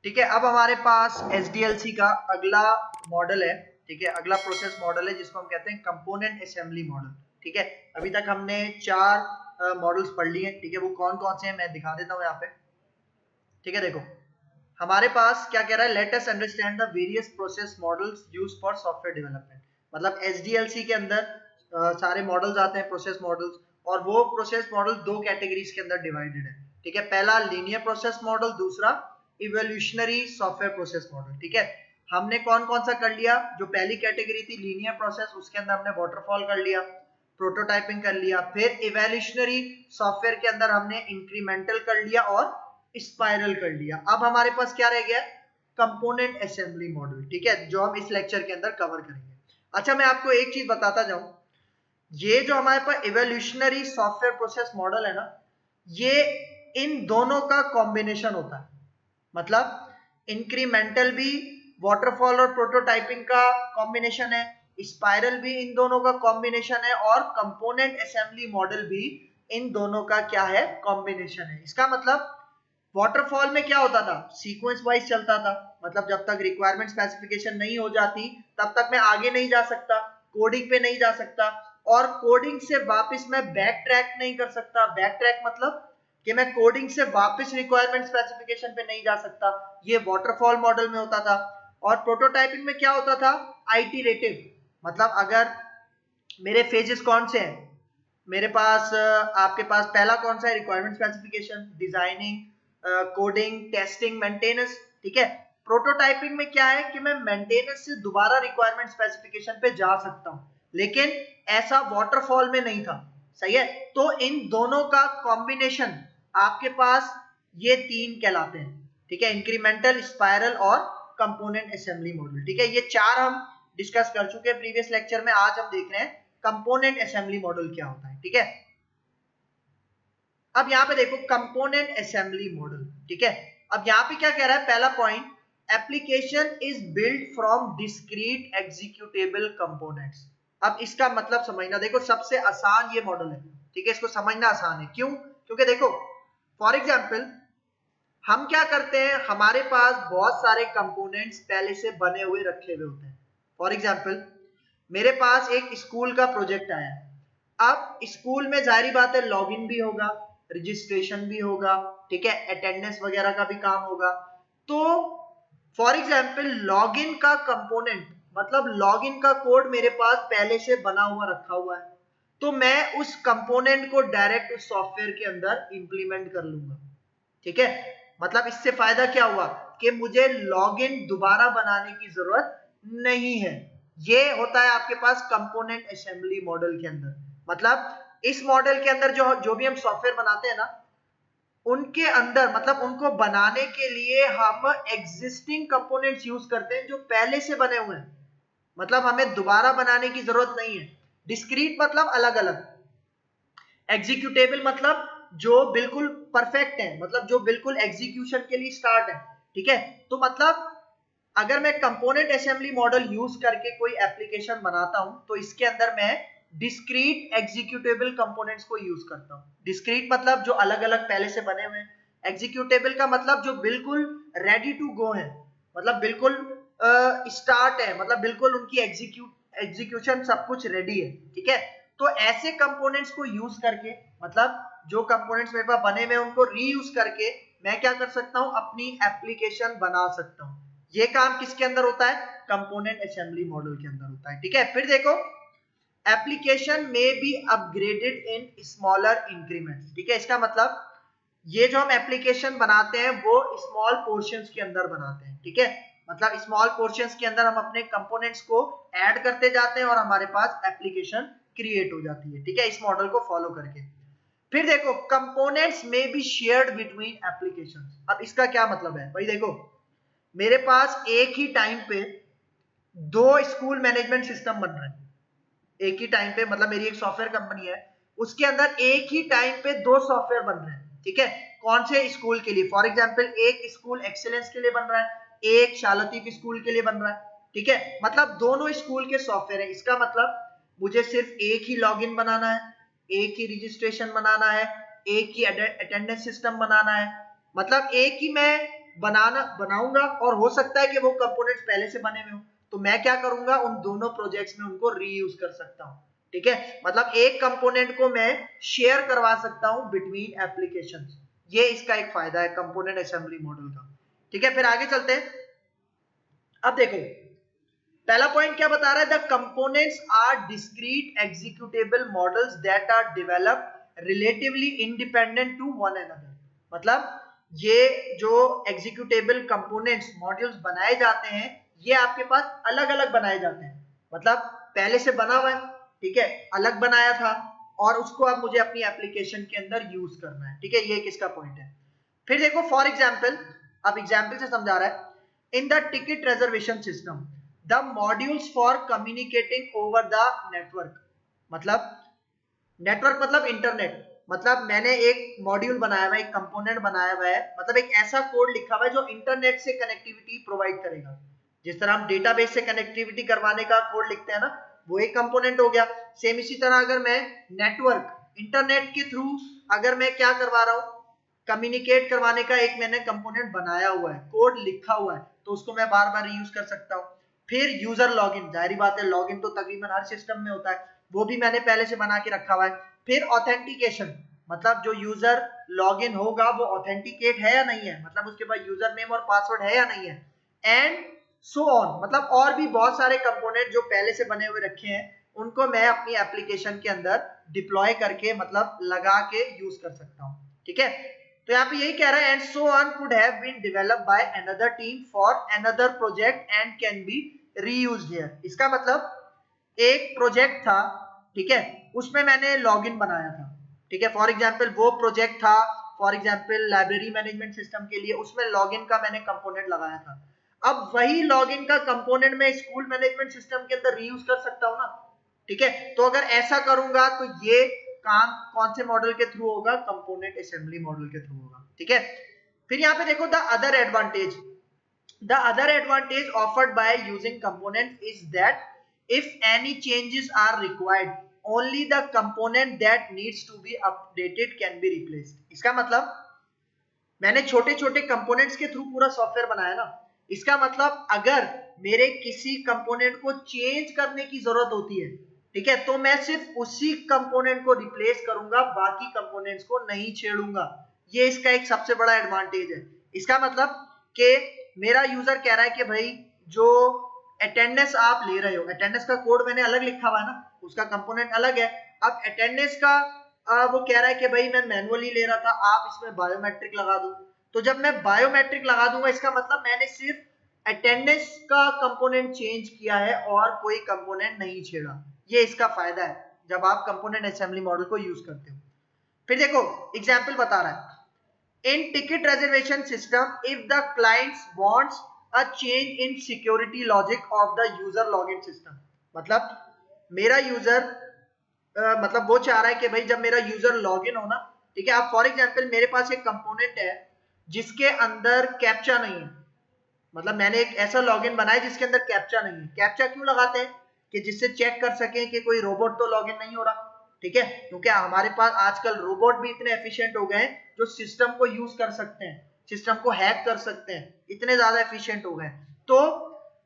ठीक है, अब हमारे पास SDLC का अगला मॉडल है। ठीक है, अगला प्रोसेस मॉडल है जिसको हम कहते हैं कंपोनेंट असेंबली मॉडल। ठीक है, अभी तक हमने 4 मॉडल्स पढ़ लिए। ठीक है, वो कौन कौन से हैं मैं दिखा देता हूँ यहाँ पे। ठीक है, देखो हमारे पास क्या कह रहा है, let us understand the various process models used for software development. मतलब SDLC के अंदर सारे मॉडल्स आते हैं, प्रोसेस मॉडल्स, और वो प्रोसेस मॉडल 2 कैटेगरीज के अंदर डिवाइडेड है। ठीक है, पहला लीनियर प्रोसेस मॉडल, दूसरा इवोल्यूशनरी सॉफ्टवेयर प्रोसेस मॉडल। ठीक है, हमने कौन कौन सा कर लिया, जो पहली कैटेगरी थी लीनियर प्रोसेस, उसके अंदर हमने वाटरफॉल कर लिया, प्रोटोटाइपिंग कर लिया। फिर इवोल्यूशनरी सॉफ्टवेयर के अंदर हमने इंक्रीमेंटल कर लिया और स्पाइरल कर लिया। अब हमारे पास क्या रह गया, कंपोनेंट असेंबली मॉडल। ठीक है, जो हम इस लेक्चर के अंदर कवर करेंगे। अच्छा, मैं आपको एक चीज बताता जाऊं, ये जो हमारे पास इवोल्यूशनरी सॉफ्टवेयर प्रोसेस मॉडल है ना, ये इन दोनों का कॉम्बिनेशन होता है। मतलब इंक्रीमेंटल भी वाटरफॉल और प्रोटोटाइपिंग का कॉम्बिनेशन है, स्पाइरल भी इन दोनों का कॉम्बिनेशन है, और कंपोनेंट असेंबली मॉडल भी इन दोनों का क्या है, कॉम्बिनेशन है। इसका मतलब वाटरफॉल में क्या होता था, सीक्वेंस वाइज चलता था। मतलब जब तक रिक्वायरमेंट स्पेसिफिकेशन नहीं हो जाती तब तक मैं आगे नहीं जा सकता, कोडिंग पे नहीं जा सकता, और कोडिंग से वापस मैं बैक ट्रैक नहीं कर सकता। बैक ट्रैक मतलब कि मैं कोडिंग से वापस रिक्वायरमेंट स्पेसिफिकेशन पे नहीं जा सकता, ये वाटरफॉल मॉडल में होता था। और प्रोटोटाइपिंग में क्या होता था, आइटरेटिव। मतलब अगर मेरे फेजेस कौन से हैं, मेरे पास आपके पास पहला कौन सा है, requirement specification, designing, coding, testing, maintenance. ठीक है, प्रोटोटाइपिंग में क्या है कि मैं मेंटेनेंस से दोबारा रिक्वायरमेंट स्पेसिफिकेशन पे जा सकता हूं, लेकिन ऐसा वाटरफॉल में नहीं था। सही है, तो इन दोनों का कॉम्बिनेशन आपके पास ये 3 कहलाते हैं। ठीक है, इंक्रीमेंटल, स्पाइरल और कंपोनेंट असेंबली मॉडल। ठीक है, ये 4 हम डिस्कस कर चुके हैं प्रीवियस लेक्चर में। आज हम देख रहे हैं कंपोनेंट असेंबली मॉडल क्या होता है। ठीक है, अब यहां पे देखो कंपोनेंट असेंबली मॉडल। ठीक है, अब यहां पे क्या कह रहा है, पहला point, application is build from discrete executable components. अब इसका मतलब समझना, देखो सबसे आसान ये मॉडल है। ठीक है, इसको समझना आसान है, क्यों, क्योंकि देखो फॉर एग्जांपल हम क्या करते हैं, हमारे पास बहुत सारे कंपोनेंट्स पहले से बने हुए रखे हुए होते हैं। फॉर एग्जांपल मेरे पास एक स्कूल का प्रोजेक्ट आया, अब स्कूल में जाहिर बात है लॉगिन भी होगा, रजिस्ट्रेशन भी होगा, ठीक है, अटेंडेंस वगैरह का भी काम होगा। तो फॉर एग्जांपल लॉगिन का कंपोनेंट, मतलब लॉगिन का कोड मेरे पास पहले से बना हुआ रखा हुआ है, तो मैं उस कंपोनेंट को डायरेक्ट उस सॉफ्टवेयर के अंदर इंप्लीमेंट कर लूंगा। ठीक है, मतलब इससे फायदा क्या हुआ कि मुझे लॉगिन दोबारा बनाने की जरूरत नहीं है। ये होता है आपके पास कंपोनेंट असेंबली मॉडल के अंदर। मतलब इस मॉडल के अंदर जो भी हम सॉफ्टवेयर बनाते हैं ना, उनके अंदर मतलब उनको बनाने के लिए हम एग्जिस्टिंग कंपोनेंट्स यूज करते हैं जो पहले से बने हुए हैं। मतलब हमें दोबारा बनाने की जरूरत नहीं है। डिस्क्रीट मतलब अलग अलग, एग्जीक्यूटेबल मतलब जो बिल्कुल परफेक्ट है, मतलब जो बिल्कुल एग्जीक्यूशन के लिए स्टार्ट है। ठीक है, तो मतलब अगर मैं कंपोनेंट असेंबली मॉडल यूज करके कोई एप्लीकेशन बनाता हूं तो इसके अंदर मैं डिस्क्रीट एग्जीक्यूटेबल कंपोनेंट्स को यूज करता हूं। डिस्क्रीट मतलब जो अलग अलग पहले से बने हुए हैं, एग्जीक्यूटेबल का मतलब जो बिल्कुल रेडी टू गो है, मतलब बिल्कुल स्टार्ट है, मतलब बिल्कुल उनकी एग्जीक्यूशन सब कुछ रेडी है। ठीक है, तो ऐसे कंपोनेंट्स को यूज करके, मतलब जो कंपोनेंट्स मेरे पास बने हुए हैं उनको रीयूज करके मैं क्या कर सकता हूं, अपनी एप्लीकेशन बना सकता हूं। ये काम किसके अंदर होता है, कंपोनेंट असेंबली मॉडल के अंदर होता है। ठीक है, फिर देखो एप्लीकेशन में B upgraded in smaller increments. ठीक है, इसका मतलब ये जो हम एप्लीकेशन बनाते हैं वो स्मॉल पोर्शंस के अंदर बनाते हैं। ठीक है, मतलब स्मॉल पोर्शंस के अंदर हम अपने कंपोनेंट्स को ऐड करते जाते हैं और हमारे पास एप्लीकेशन क्रिएट हो जाती है। ठीक है, इस मॉडल को फॉलो करके। फिर देखो कंपोनेंट्स में बी शेयर्ड बिटवीन एप्लीकेशंस। अब इसका क्या मतलब है भाई, देखो मेरे पास एक ही टाइम पे 2 स्कूल मैनेजमेंट सिस्टम बन रहे हैं। एक ही टाइम पे, मतलब मेरी एक सॉफ्टवेयर कंपनी है, उसके अंदर एक ही टाइम पे 2 सॉफ्टवेयर बन रहे हैं। ठीक है, कौन से स्कूल के लिए, फॉर एग्जांपल एक स्कूल एक्सीलेंस के लिए बन रहा है, एक शालतीफ स्कूल के लिए बन रहा है। ठीक है, मतलब दोनों स्कूल के सॉफ्टवेयर है। इसका मतलब मुझे सिर्फ एक ही लॉगिन बनाना है, एक ही रजिस्ट्रेशन बनाना है, एक ही अटेंडेंस सिस्टम बनाना है। मतलब एक ही मैं बनाऊंगा और हो सकता है कि वो कंपोनेंट्स पहले से बने हुए हो, तो मैं क्या करूंगा, उन दोनों प्रोजेक्ट्स में उनको रीयूज कर सकता हूं। ठीक है, मतलब एक कंपोनेंट को मैं शेयर करवा सकता हूं बिटवीन एप्लीकेशंस। ये इसका एक फायदा है कंपोनेंट असेंबली मॉडल का। ठीक है, फिर आगे चलते हैं। अब देखो पहला पॉइंट क्या बता रहा है, the components are discrete executable models that are developed relatively independent to one another. मतलब ये जो एग्जीक्यूटेबल कंपोनेंट्स मॉड्यूल्स बनाए जाते हैं, ये आपके पास अलग अलग बनाए जाते हैं, मतलब पहले से बना हुआ है, ठीक है, अलग बनाया था और उसको अब मुझे अपनी एप्लीकेशन के अंदर यूज करना है। ठीक है, ये एक इसका पॉइंट है। फिर देखो फॉर एग्जाम्पल, अब एग्जाम्पल से समझा रहा है, in the ticket reservation system the modules for communicating over the network. मतलब नेटवर्क मतलब इंटरनेट, मतलब मैंने एक मॉड्यूल बनाया हुआ है, एक कंपोनेंट बनाया हुआ है, मतलब एक ऐसा कोड लिखा हुआ है जो इंटरनेट से कनेक्टिविटी प्रोवाइड करेगा। जिस तरह हम डेटाबेस से कनेक्टिविटी करवाने का कोड लिखते हैं ना, वो एक कंपोनेंट हो गया। सेम इसी तरह अगर मैं नेटवर्क इंटरनेट के थ्रू अगर मैं क्या करवा रहा हूँ, कम्युनिकेट करवाने का एक मैंने कंपोनेंट बनाया हुआ है, कोड लिखा हुआ है, तो उसको मैं बार बार यूज कर सकता हूँ। फिर यूजर लॉगिन, जाहिर बात है लॉगिन तो तकरीबन हर सिस्टम में होता है, वो भी मैंने पहले से बना के रखा हुआ है। फिर ऑथेंटिकेशन, मतलब जो यूजर लॉगिन होगा वो ऑथेंटिकेट है या नहीं है, मतलब उसके पास यूजर नेम और पासवर्ड है या नहीं है, एंड सो ऑन। मतलब और भी बहुत सारे कंपोनेंट जो पहले से बने हुए रखे हैं, उनको मैं अपनी एप्लीकेशन के अंदर डिप्लॉय करके मतलब लगा के यूज कर सकता हूँ। ठीक है, तो यहाँ पे यही कह रहा है, and so on could have been developed by another team for another project and can be reused here. इसका मतलब एक प्रोजेक्ट था, ठीक है, उसमें मैंने लॉगिन बनाया था, ठीक है, फॉर एग्जांपल वो प्रोजेक्ट था, for example library management system के लिए, उसमें लॉगिन का मैंने कंपोनेंट लगाया था। अब वही लॉगिन का कंपोनेंट मैं स्कूल मैनेजमेंट सिस्टम के अंदर रीयूज कर सकता हूं ना। ठीक है, तो अगर ऐसा करूंगा तो ये काम कौन से मॉडल के थ्रू होगा, कंपोनेंट असेंबली मॉडल के थ्रू होगा। ठीक है, फिर यहाँ पे देखो the other advantage offered by using component is that if any changes are required only the component that needs to be updated can be replaced। इसका मतलब मैंने छोटे छोटे कंपोनेंट्स के थ्रू पूरा सॉफ्टवेयर बनाया ना, इसका मतलब अगर मेरे किसी कंपोनेंट को चेंज करने की जरूरत होती है, ठीक है, तो मैं सिर्फ उसी कंपोनेंट को रिप्लेस करूंगा, बाकी कंपोनेंट्स को नहीं छेड़ूंगा। ये इसका एक सबसे बड़ा एडवांटेज है। इसका मतलब कि मेरा यूजर कह रहा है कि भाई जो अटेंडेंस आप ले रहे हो, अटेंडेंस का कोड मैंने अलग लिखा हुआ है ना, उसका कंपोनेंट अलग है। अब अटेंडेंस का वो कह रहा है कि भाई मैं मैनुअली ले रहा था, आप इसमें बायोमेट्रिक लगा दो। तो जब मैं बायोमेट्रिक लगा दूंगा, इसका मतलब मैंने सिर्फ अटेंडेंस का कंपोनेंट चेंज किया है और कोई कंपोनेंट नहीं छेड़ा। ये इसका फायदा है जब आप कंपोनेंट असेंबली मॉडल को यूज करते हो। फिर देखो एग्जाम्पल बता रहा है, in ticket reservation system if the clients wants a change in security logic of the user login system। मतलब मेरा यूजर मतलब वो चाह रहा है कि भाई जब मेरा यूजर लॉगिन हो ना, ठीक है, अब फॉर एग्जांपल मेरे पास एक कंपोनेंट है जिसके अंदर कैप्चा नहीं है, मतलब मैंने एक ऐसा लॉगिन बनाया जिसके अंदर कैप्चा नहीं है। कैप्चा क्यों लगाते हैं, कि जिससे चेक कर सकें कि कोई रोबोट तो लॉगिन नहीं हो रहा। ठीक है, क्योंकि हमारे पास आजकल रोबोट भी इतने एफिशिएंट हो गए हैं जो सिस्टम को यूज कर सकते हैं, सिस्टम को हैक कर सकते हैं, इतने ज्यादा एफिशिएंट हो गए। तो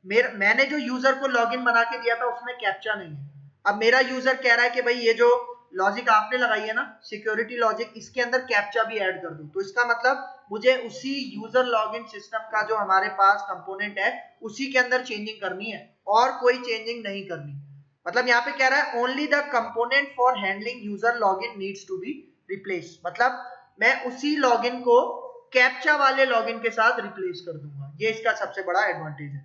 मैंने जो यूजर को लॉगिन बना के दिया था उसमें कैप्चा नहीं है। अब मेरा यूजर कह रहा है कि भाई ये जो लॉजिक आपने लगाई है ना, सिक्योरिटी लॉजिक, इसके अंदर कैप्चा भी ऐड कर दो। तो इसका मतलब मुझे उसी यूजर लॉगिन सिस्टम का जो हमारे पास कंपोनेंट है उसी के अंदर चेंजिंग करनी है और कोई चेंजिंग नहीं करनी। मतलब यहाँ पे कह रहा है only the component for handling user login needs to be replace, मतलब मैं उसी लॉगिन को कैप्चा वाले लॉगिन के साथ रिप्लेस कर दूंगा। ये इसका सबसे बड़ा एडवांटेज है।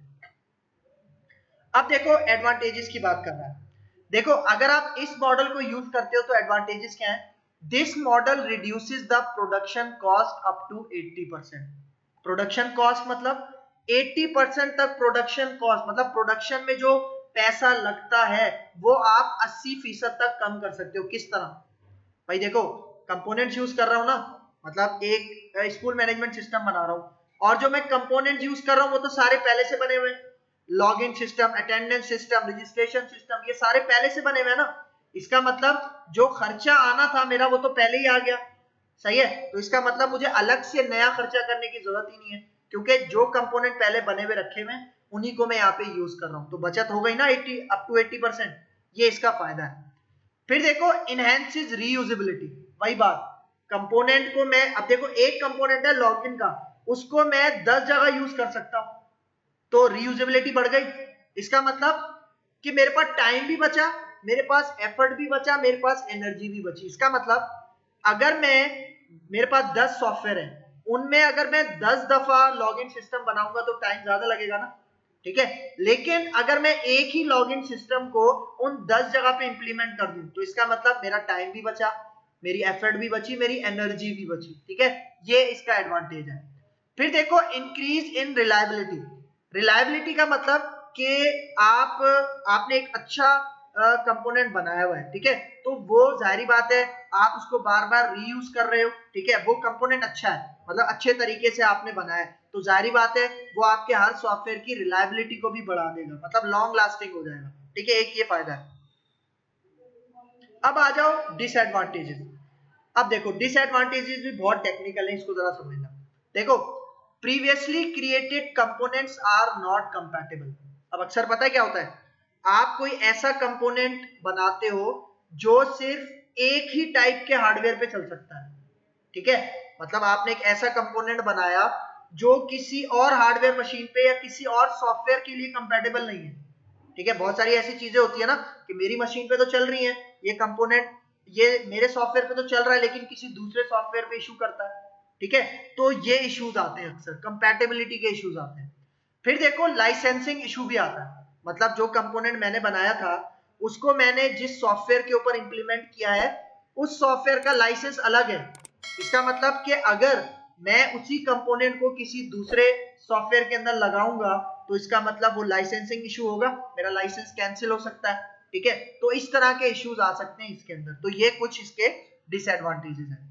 अब देखो एडवांटेजेस की बात कर रहा है। देखो अगर आप इस मॉडल को यूज करते हो तो एडवांटेजेस क्या है, this model reduces the production cost up to 80%। Production cost मतलब 80% तक प्रोडक्शन कॉस्ट, मतलब प्रोडक्शन में जो पैसा लगता है वो आप 80% तक कम कर सकते हो। किस तरह, भाई देखो कंपोनेंट्स यूज कर रहा हूं ना, मतलब एक स्कूल मैनेजमेंट सिस्टम बना रहा हूं और जो मैं कंपोनेंट यूज कर रहा हूं वो तो सारे पहले से बने हुए हैं, login system, attendance system, registration system, ये सारे पहले से बने हुए हैं ना। इसका मतलब जो खर्चा आना था मेरा वो तो पहले ही आ गया, सही है। तो इसका मतलब मुझे अलग से नया खर्चा करने की जरूरत ही नहीं है। क्योंकि जो कंपोनेंट पहले बने हुए रखे हुए उन्हीं को मैं यहाँ पे यूज कर रहा हूँ, तो बचत हो गई ना 80 अप टू 80%। ये इसका फायदा है। फिर देखो इनहेंसिस रीयूजेबिलिटी, वही बात, कंपोनेंट को मैं, अब देखो एक कंपोनेंट है लॉगिन का, उसको मैं 10 जगह यूज कर सकता हूं, तो रीयूजेबिलिटी बढ़ गई। इसका मतलब कि मेरे पास टाइम भी बचा, मेरे पास एफर्ट भी बचा, मेरे पास एनर्जी भी बची। इसका मतलब अगर मेरे पास 10 सॉफ्टवेयर है, उनमें अगर मैं 10 दफा लॉगिन सिस्टम बनाऊंगा तो टाइम ज्यादा लगेगा ना, ठीक है। लेकिन अगर मैं एक ही लॉगिन सिस्टम को उन 10 जगह पे इंप्लीमेंट कर दूं तो इसका मतलब मेरा टाइम भी बचा, मेरी एफर्ट भी बची, मेरी एनर्जी भी बची, ठीक है। ये इसका एडवांटेज है। फिर देखो इंक्रीज इन रिलायबिलिटी। रिलायबिलिटी का मतलब कि आपने एक अच्छा कंपोनेंट बनाया हुआ है, ठीक है, तो वो जाहिर बात है आप उसको बार बार रीयूज कर रहे हो, ठीक है, वो कंपोनेंट अच्छा है, मतलब अच्छे तरीके से आपने बनाया है, तो जाहिर बात है वो आपके हर सॉफ्टवेयर की रिलायबिलिटी को भी बढ़ा देगा, मतलब लॉन्ग लास्टिंग हो जाएगा, ठीक है। एक ये फायदा है। अब आ जाओ डिसएडवांटेजेस। अब देखो डिसएडवांटेजेस भी बहुत टेक्निकल है, इसको जरा समझना। देखो previously created components are not compatible. अब अक्सर पता है क्या होता है, आप कोई ऐसा कंपोनेंट बनाते हो जो सिर्फ एक ही टाइप के हार्डवेयर पे चल सकता है, ठीक है, मतलब आपने एक ऐसा कंपोनेंट बनाया जो किसी और हार्डवेयर मशीन पे या किसी और सॉफ्टवेयर के लिए कंपैटिबल नहीं है, ठीक है। बहुत सारी ऐसी चीजें होती है ना कि मेरी मशीन पे तो चल रही है ये कंपोनेंट, ये मेरे सॉफ्टवेयर पे तो चल रहा है लेकिन किसी दूसरे सॉफ्टवेयर पे इशू करता है, ठीक है, तो ये इश्यूज आते हैं, अक्सर कंपैटिबिलिटी के इश्यूज आते हैं। फिर देखो लाइसेंसिंग इशू भी आता है, मतलब जो कंपोनेंट मैंने बनाया था उसको मैंने जिस सॉफ्टवेयर के ऊपर इंप्लीमेंट किया है उस सॉफ्टवेयर का लाइसेंस अलग है। इसका मतलब कि अगर मैं उसी कंपोनेंट को किसी दूसरे सॉफ्टवेयर के अंदर लगाऊंगा तो इसका मतलब वो लाइसेंसिंग इशू होगा, मेरा लाइसेंस कैंसिल हो सकता है, ठीक है, तो इस तरह के इश्यूज आ सकते हैं इसके अंदर। तो ये कुछ इसके डिसएडवांटेजेस हैं।